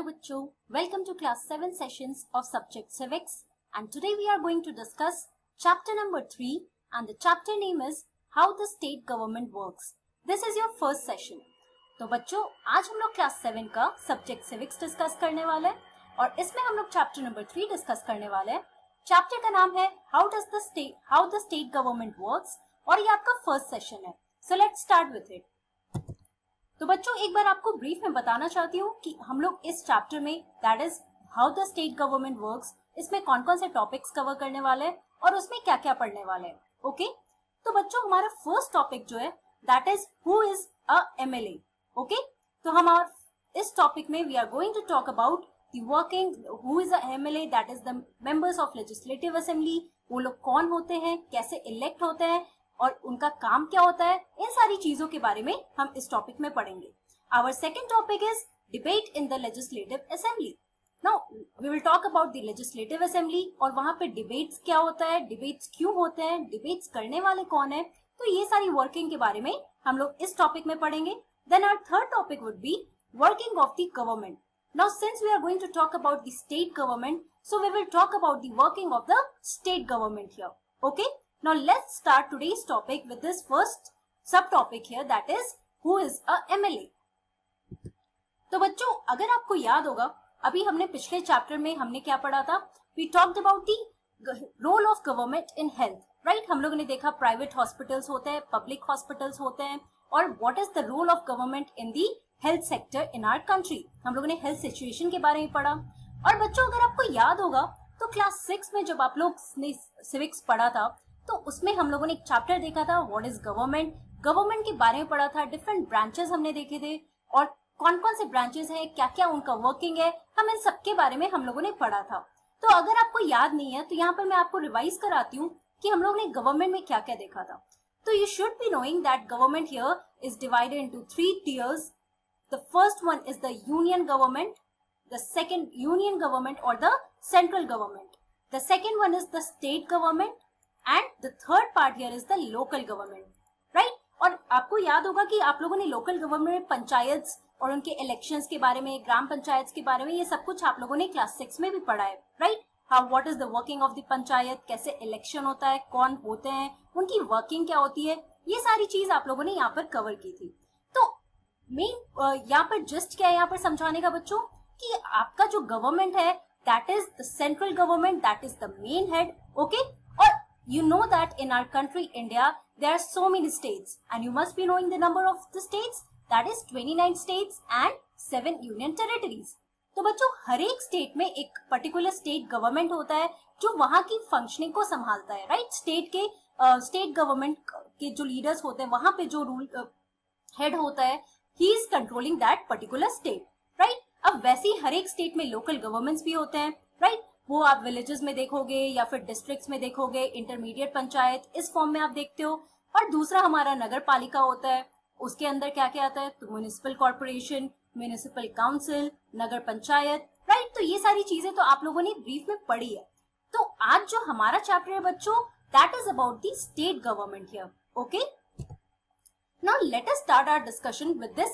bachcho, welcome to class 7 sessions of subject civics, and today we are going to discuss chapter number 3 and the chapter name is how the state government works. This is your first session. तो बच्चों आज हम लोग class 7 का subject civics discuss करने वाले हैं और इसमें हम लोग चैप्टर नंबर 3 डिस्कस करने वाले हैं. चैप्टर का नाम है how the state government works और ये आपका फर्स्ट सेशन है. So let's start with it. तो बच्चों एक बार आपको ब्रीफ में बताना चाहती हूँ कि हम लोग इस चैप्टर में that is how the state government works इसमें कौन कौन से टॉपिक्स कवर करने वाले हैं और उसमें क्या क्या पढ़ने वाले हैं. ओके तो बच्चों हमारा फर्स्ट टॉपिक जो है that is who is a MLA. Okay तो हमारा इस टॉपिक में we are going to talk about the working who is a MLA that is the members of legislative assembly. वो लोग कौन होते हैं, कैसे इलेक्ट होते हैं और उनका काम क्या होता है, इन सारी चीजों के बारे में हम इस टॉपिक में पढ़ेंगे. Our second topic is debate in the legislative assembly. Now we will talk about the legislative assembly और वहां पे डिबेट्स क्या होता है, डिबेट्स क्यों होते हैं, डिबेट्स करने वाले कौन है, तो ये सारी वर्किंग के बारे में हम लोग इस टॉपिक में पढ़ेंगे. Then our third topic would be working of the government. Now since we are going to talk about the state government, so we will talk about the working of the state government here. Okay? Now let's start today's topic with this first subtopic here that is who is a MLA. तो बच्चों अगर आपको याद होगा अभी हमने पिछले chapter में हमने क्या पढ़ा था, we talked about the role of government in health, right? हम लोगों ने देखा प्राइवेट हॉस्पिटल्स होते हैं, पब्लिक हॉस्पिटल्स होते हैं और what is the role of government in the health sector in our country. हम लोगों ने हेल्थ सिचुएशन के बारे में पढ़ा. और बच्चों अगर आपको याद होगा तो क्लास 6 में जब आप लोग ने सिविक्स पढ़ा था तो उसमें हम लोगों ने एक चैप्टर देखा था व्हाट इज गवर्नमेंट. गवर्नमेंट के बारे में पढ़ा था, डिफरेंट ब्रांचेस हमने देखे थे और कौन कौन से ब्रांचेस हैं, क्या क्या उनका वर्किंग है, हम इन सबके बारे में हम लोगों ने पढ़ा था. तो अगर आपको याद नहीं है तो यहाँ पर मैं आपको रिवाइज कराती हूँ कि हम लोग ने गवर्नमेंट में क्या क्या देखा था. तो you should be knowing that government here is divided into 3 tiers. The first one is the union government, the second union government or the central government. The second one is the state government and the third part here is the local government, right? और आपको याद होगा कि आप लोगों ने local government में पंचायत और उनके elections के बारे में, ग्राम पंचायत के बारे में ये सब कुछ आप लोगों ने क्लास 6 में भी पढ़ा है, right? How what is the working of the panchayat, कैसे election होता है, कौन होते हैं, उनकी working क्या होती है, ये सारी चीज आप लोगों ने यहाँ पर कवर की थी. तो मेन यहाँ पर जस्ट क्या है यहाँ पर समझाने का बच्चों कि आपका जो गवर्नमेंट है that is the central government, that is the main head. Okay और you know that in our country India there are so many states and you must be knowing the number of the states that is 29 states and 7 union territories. तो बच्चों हर एक state में एक particular state government होता है जो वहां की फंक्शनिंग को संभालता है, राइट? स्टेट गवर्नमेंट के जो लीडर्स होते हैं वहां पे जो रूल हेड होता है he is controlling that particular state, right? अब वैसे ही हर एक स्टेट में लोकल गवर्नमेंट्स भी होते हैं, right? वो आप विलेजेस में देखोगे या फिर डिस्ट्रिक्ट्स में देखोगे, इंटरमीडिएट पंचायत इस फॉर्म में आप देखते हो. और दूसरा हमारा नगर पालिका होता है, उसके अंदर क्या क्या आता है, तो म्युनिसिपल कॉर्पोरेशन, म्युनिसिपल काउंसिल, नगर पंचायत, राइट? तो ये सारी चीजें तो आप लोगों ने ब्रीफ में पढ़ी है. तो आज जो हमारा चैप्टर है बच्चों that is about the state government here. Okay now let us start our discussion with this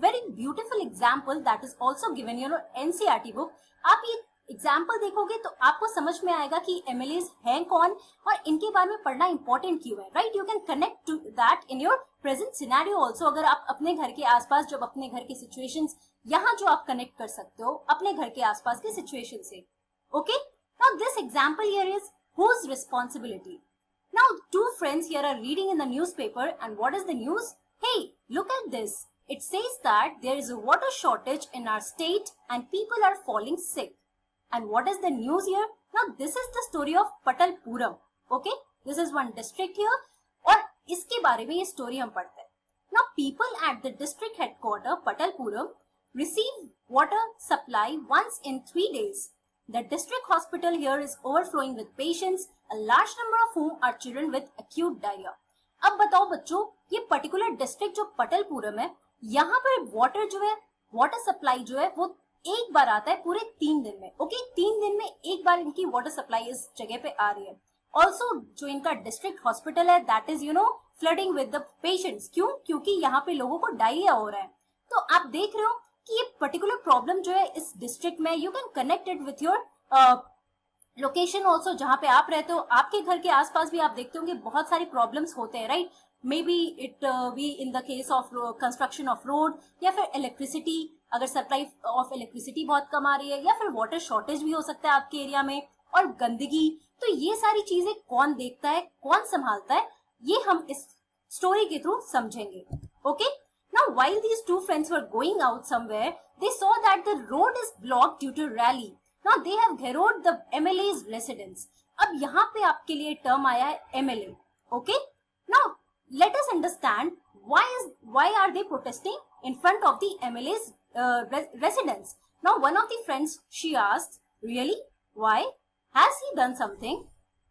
very beautiful example that is also given in your NCERT book. आप ये एग्जाम्पल देखोगे तो आपको समझ में आएगा कि एमएलएज हैं कौन और इनके बारे में पढ़ना इंपॉर्टेंट क्यों है, right? You can connect to that in your present scenario also. अगर आप अपने घर के आसपास जब अपने घर की सिचुएशंस यहाँ जो आप कनेक्ट कर सकते हो अपने घर के आसपास की सिचुएशन से. Okay now this example here is whose responsibility. Now, two friends here are reading in the newspaper and what is the news? Hey, look at this. It says that there is a water shortage in our state and people are falling sick. And what is the news here? Now, this is the story of Patalpuram. Okay? This is one district here. और इसके बारे में ये story हम पढ़ते हैं. Now, people at the district headquarter Patalpuram receive water supply once in 3 days. The district hospital here is overflowing with patients, a large number of whom are children with acute diarrhea. अब बताओ बच्चों ये particular district जो पटलपुरम है यहाँ पर water जो है, वाटर सप्लाई जो है वो एक बार आता है पूरे 3 दिन में. ओके 3 दिन में एक बार इनकी वाटर सप्लाई इस जगह पे आ रही है. ऑल्सो जो इनका डिस्ट्रिक्ट हॉस्पिटल है that is flooding with the patients. क्यों? क्योंकि यहाँ पे लोगों को डायरिया हो रहा है. तो आप देख रहे हो कि ये पर्टिकुलर प्रॉब्लम जो है इस डिस्ट्रिक्ट में, you can connect it with your location also, जहाँ पे आप रहते हो, आपके घर के आसपास भी आप देखते होंगे बहुत सारी प्रॉब्लम्स होते हैं, right? May be it be in the case of construction of road, या फिर इलेक्ट्रिसिटी, अगर सप्लाई ऑफ इलेक्ट्रिसिटी बहुत कम आ रही है, या फिर वाटर शॉर्टेज भी हो सकता है आपके एरिया में, और गंदगी। तो ये सारी चीजें कौन देखता है, कौन संभालता है, ये हम इस स्टोरी के थ्रू समझेंगे। Okay, now while these two friends were going out somewhere, they saw that the road is blocked due to rally. Now they have harrowed the MLA's residence. अब यहाँ पे आपके लिए टर्म आया है MLA. Okay, now let us understand why are they protesting in front of the MLA's residence. Now one of the friends, she asked, really, why, has he done something?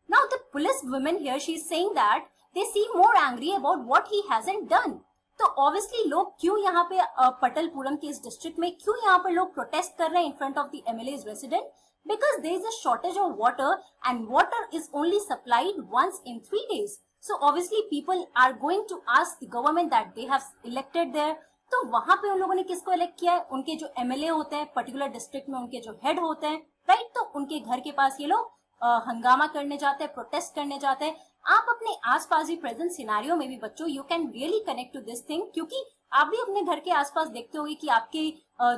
Now the police woman here, she is saying that they seem more angry about what he hasn't done. तो obviously लोग क्यों यहाँ पे पटलपुरम के इस district में क्यों यहाँ पर लोग प्रोटेस्ट कर रहे हैं in front of the MLA's resident? Because there is a shortage of water and water is only supplied once in 3 days. So obviously people are going to ask the government that they have elected there. तो वहां पे उन लोगों ने किसको elect किया है? उनके जो MLA होते हैं पर्टिकुलर डिस्ट्रिक्ट में, उनके जो हेड होते हैं, राइट? तो उनके घर के पास ये लोग हंगामा करने जाते हैं, प्रोटेस्ट करने जाते हैं। आप अपने आसपास भी प्रेजेंट सिनेरियो में भी बच्चों you can really connect to this thing, क्योंकि आप भी अपने घर के आसपास देखते होंगे कि आपके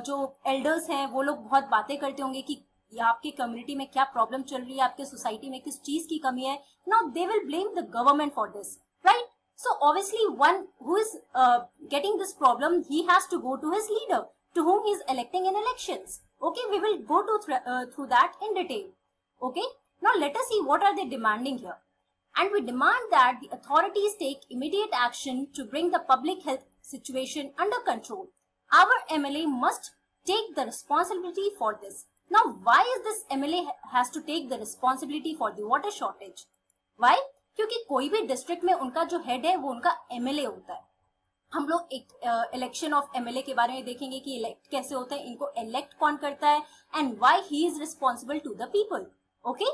जो एल्डर्स हैं वो लोग बहुत बातें करते होंगे कि आपके कम्युनिटी में क्या प्रॉब्लम चल रही है, आपके सोसाइटी में किस चीज की कमी है। Now they will blame the government for this, right? So obviously one who is getting this problem, he has to go to his leader to whom he is electing in elections. Okay, we will go to through that in detail. Okay, now let us see what are they demanding here. And we demand that the authorities take immediate action to bring the public health situation under control. Our MLA must take the responsibility for this. Now why is this MLA has to take the responsibility for the water shortage? Why? क्योंकि कोई भी district में उनका जो head है वो उनका MLA होता है। हम लोग एक इलेक्शन ऑफ MLA के बारे में देखेंगे कि इलेक्ट कैसे होता है, इनको इलेक्ट कौन करता है, and why he is responsible to the people. Okay,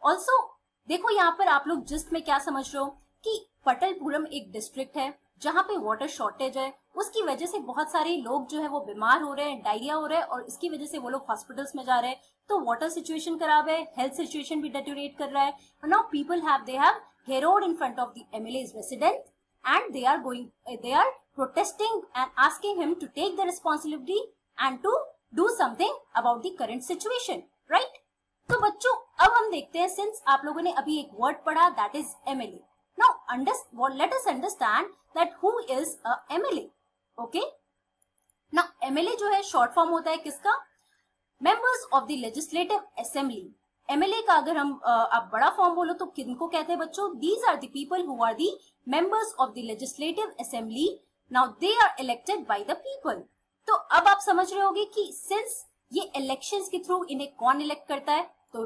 also देखो यहाँ पर आप लोग जिस्ट में क्या समझ रहे हो कि पटलपुरम एक डिस्ट्रिक्ट है जहाँ पे वाटर शॉर्टेज है, उसकी वजह से बहुत सारे लोग जो है वो बीमार हो रहे हैं, डायरिया हो रहा है, और इसकी वजह से वो लोग हॉस्पिटल्स में जा रहे हैं। तो वाटर सिचुएशन खराब है, हेल्थ सिचुएशन भी डेटोरेट कर रहा है। Now people they have harrowed in front of the MLA's resident, and they are protesting and asking him to take the responsibility and to do something about the current situation, right? तो बच्चों अब हम देखते हैं, since आप लोगों ने अभी एक वर्ड पढ़ा that is MLA. Now let us understand that who is a MLA. Okay, now MLA जो है शॉर्ट फॉर्म होता है किसका? Members of the Legislative Assembly. MLA का अगर हम आप बड़ा फॉर्म बोलो तो किनको कहते हैं बच्चों? These are the people who are the members of the Legislative Assembly. Now they are elected by the people. तो अब आप समझ रहे होंगे कि सिंस ये इलेक्शंस के थ्रू इन्हें कौन इलेक्ट करता है, तो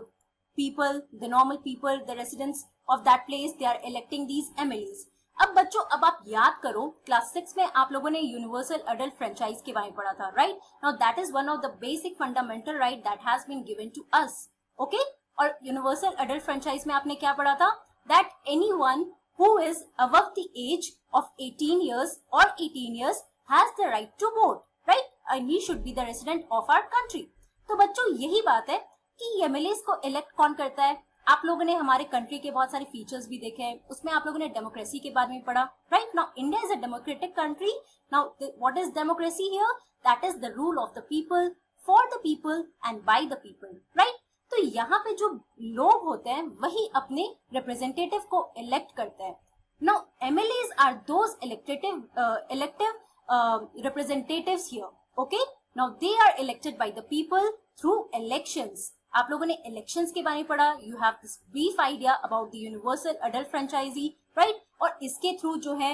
people, the normal people, the residents of that place, they are electing these MLAs. अब बच्चों अब आप याद करो क्लास 6 में आप लोगों ने यूनिवर्सल अडल्ट फ्रेंचाइज के बारे में पढ़ा था, right? Now that is one of the basic fundamental right that has been given to us. Okay, और यूनिवर्सल अडल्ट फ्रेंचाइज में आपने क्या पढ़ा था? That anyone who is above the age of 18 years or 18 years has the right to vote, right? And he should be the resident of our country. तो बच्चों यही बात है कि एमएलएस को इलेक्ट कौन करता है. आप लोगों ने हमारे कंट्री के बहुत सारे फीचर्स भी देखे हैं, उसमें आप लोगों ने डेमोक्रेसी के बारे में पढ़ा, right? Now India is a democratic country. Now what is democracy here? That is the rule of the people, for the people and by the people, right? तो यहाँ पे जो लोग होते हैं वही अपने रिप्रेजेंटेटिव को इलेक्ट करते हैं. Now MLAs are those elective representatives here. Okay, now they are elected by the people through elections. आप लोगों ने elections के बारे में पढ़ा. You have this brief idea about the universal adult franchisee, right? और इसके थ्रू जो है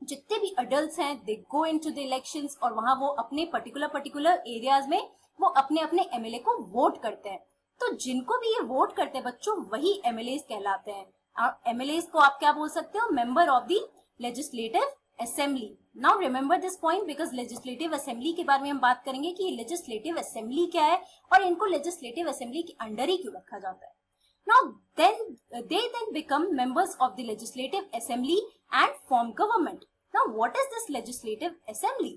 जितने भी adults हैं they go into the elections और वहां वो अपने particular areas में वो अपने अपने MLA को वोट करते हैं. तो जिनको भी ये वोट करते हैं बच्चों वही MLAs कहलाते हैं. और MLAs को आप क्या बोल सकते हो? Member of the Legislative Assembly. Now remember this point because Legislative Assembly के बारे में हम बात करेंगे कि Legislative Assembly क्या है और इनको Legislative Assembly के अंडर ही क्यों रखा जाता है. Now they then become members of the Legislative Assembly and form government. Now what is this Legislative Assembly?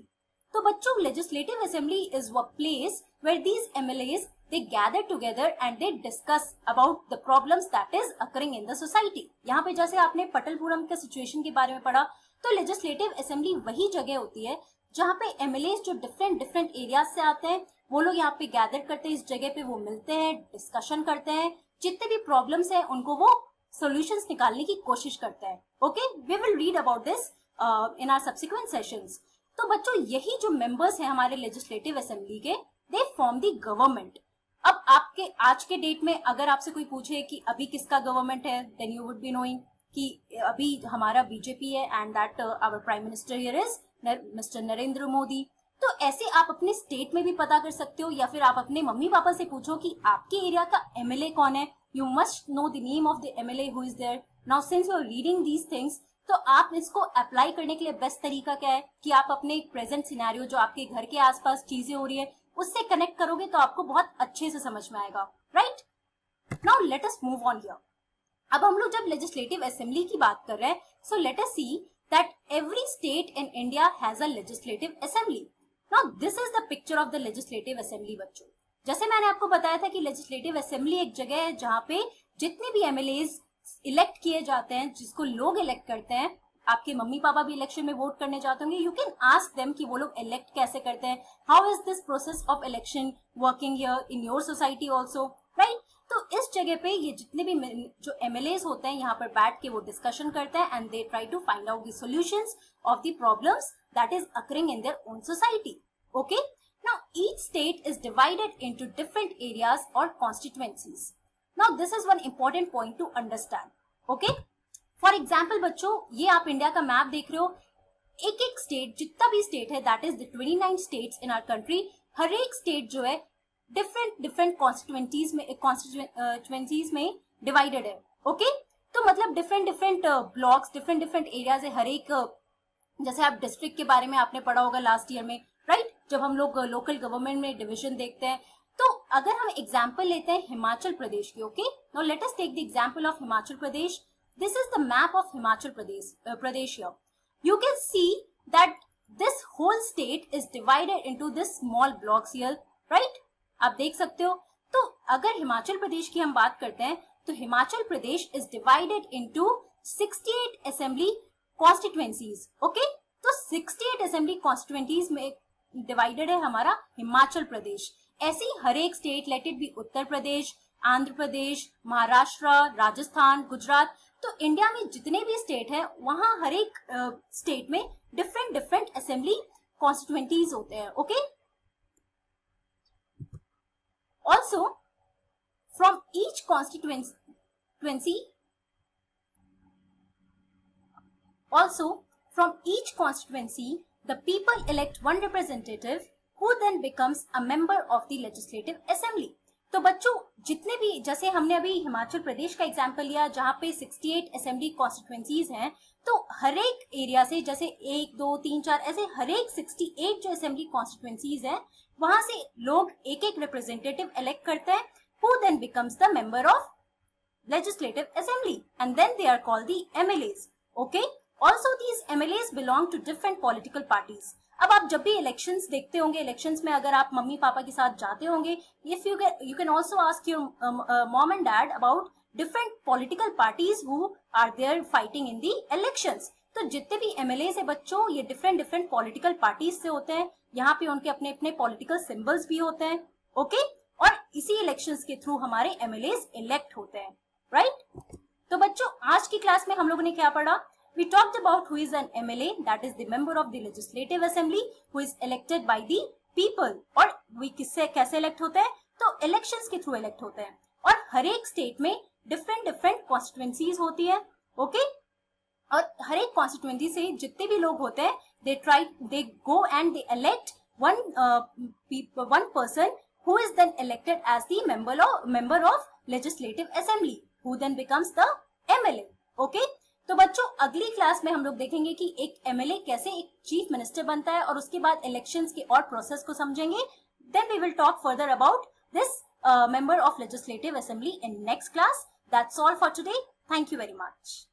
तो बच्चों legislative assembly is a place where these MLAs they gather together and they discuss about the problems that is occurring in the society. यहाँ पे जैसे आपने पटलपुरम के situation के बारे में पढ़ा, तो लेजिस्लेटिव असेंबली वही जगह होती है जहाँ पे एमएलएज जो डिफरेंट एरियाज से आते हैं वो लोग यहाँ पे गैदर करते हैं, इस जगह पे वो मिलते हैं, डिस्कशन करते हैं, जितने भी प्रॉब्लम्स हैं उनको वो सॉल्यूशंस निकालने की कोशिश करते हैं. Okay, we will read about this in our subsequent sessions. तो बच्चों यही जो मेंबर्स हैं हमारे लेजिस्लेटिव असेंबली के, दे फॉर्म द गवर्नमेंट. अब आपके आज के डेट में अगर आपसे कोई पूछे कि अभी किसका गवर्नमेंट है, then you would be knowing कि अभी हमारा बीजेपी है and that our prime minister here is mister Narendra Modi. तो ऐसे आप अपने स्टेट में भी पता कर सकते हो, या फिर आप अपने मम्मी पापा से पूछो कि आपके एरिया का एमएलए कौन है. You must know the name of the MLA who is there. Now since you are reading these things, तो आप इसको अप्लाई करने के लिए बेस्ट तरीका क्या है कि आप अपने प्रेजेंट सिनेरियो जो आपके घर के आसपास चीजें हो रही है उससे कनेक्ट करोगे तो आपको बहुत अच्छे से समझ में आएगा. Right, now let us move on here. अब हम लोग जब लेजिस्लेटिव असेंबली की बात कर रहे हैं, so let us see that every state in India has a legislative assembly. Now this is the picture of the legislative assembly. बच्चों जैसे मैंने आपको बताया था कि लेजिस्लेटिव असेंबली एक जगह है जहाँ पे जितने भी एमएलएज इलेक्ट किए जाते हैं, जिसको लोग इलेक्ट करते हैं, आपके मम्मी पापा भी इलेक्शन में वोट करने जाते होंगे, यू कैन आस्क देम कि वो लोग इलेक्ट कैसे करते हैं, how is this process of election working here in your society also. Right, तो इस जगह पे ये जितने भी जो एमएलएज होते हैं यहाँ पर बैठ के वो डिस्कशन करते हैं and they try to find out the solutions of the problems that is occurring in their own society. Okay, now each state is divided into different areas और constituencies. Now this is one important point to understand. Okay, for example बच्चों ये आप India का map देख रहे हो, एक एक स्टेट, जितना भी स्टेट है that is the 29 states in our country, हर एक स्टेट जो है डिफरेंट कॉन्स्टिट्यूएंसीज में डिवाइडेड है. ओके, तो मतलब डिफरेंट ब्लॉक्स, डिफरेंट एरियाज है हर एक. जैसे आप डिस्ट्रिक्ट के बारे में आपने पढ़ा होगा लास्ट ईयर में, राइट, जब हम लोग लोकल गवर्नमेंट में डिविजन देखते हैं. तो अगर हम एग्जाम्पल लेते हैं हिमाचल प्रदेश की, okay, now let us take the example of Himachal Pradesh. This is the map of Himachal Pradesh here. You can see that this whole state is divided into this small blocks here, right? आप देख सकते हो. तो अगर हिमाचल प्रदेश की हम बात करते हैं तो Himachal Pradesh is divided into 68 assembly constituencies. Okay? तो 68 assembly constituencies में divided है हमारा हिमाचल प्रदेश. ऐसे ही हर एक state, let it be Uttar Pradesh, Andhra Pradesh, Maharashtra, Rajasthan, Gujarat, तो इंडिया में जितने भी स्टेट हैं वहां हर एक स्टेट में डिफरेंट असेंबली कॉन्स्टिट्यूएंसीज होते हैं. Okay, also from each constituency the people elect one representative who then becomes a member of the legislative assembly. तो बच्चों जितने भी, जैसे हमने अभी हिमाचल प्रदेश का एग्जांपल लिया जहाँ पे 68 असेंबली कॉन्स्टिट्यूएंसीज हैं, तो हर एक एरिया से जैसे 1, 2, 3, 4 ऐसे हर एक 68 जो असेंबली कॉन्स्टिट्यूएंसीज हैं वहां से लोग एक रिप्रेजेंटेटिव इलेक्ट करते हैं who then becomes the member of legislative assembly and then they are called the MLAs. Okay, also these MLAs belong to different political parties. अब आप जब भी इलेक्शंस देखते होंगे, इलेक्शंस में अगर आप मम्मी पापा के साथ जाते होंगे, if you can also ask your mom and dad about different political parties who are there fighting in the elections. तो जितने भी एमएलए है बच्चों ये डिफरेंट पॉलिटिकल पार्टीज से होते हैं. यहाँ पे उनके अपने अपने पॉलिटिकल सिंबल्स भी होते हैं. ओके, और इसी इलेक्शंस के थ्रू हमारे एमएलए इलेक्ट होते हैं. राइट, तो बच्चों आज की क्लास में हम लोगों ने क्या पढ़ा? We talked about who is an MLA, that is the member of the legislative assembly who is elected by the people. और we किससे कैसे elect होते हैं? तो elections के through elect होते हैं. और हर एक state में different constituencies होती है. Okay? और हर एक constituency से जितने भी लोग होते हैं, they go and they elect one person who is then elected as the member of legislative assembly, who then becomes the MLA. Okay? तो बच्चों अगली क्लास में हम लोग देखेंगे कि एक एमएलए कैसे एक चीफ मिनिस्टर बनता है और उसके बाद इलेक्शंस के और प्रोसेस को समझेंगे. Then we will talk further about this member of legislative assembly in next class. That's all for today. Thank you very much.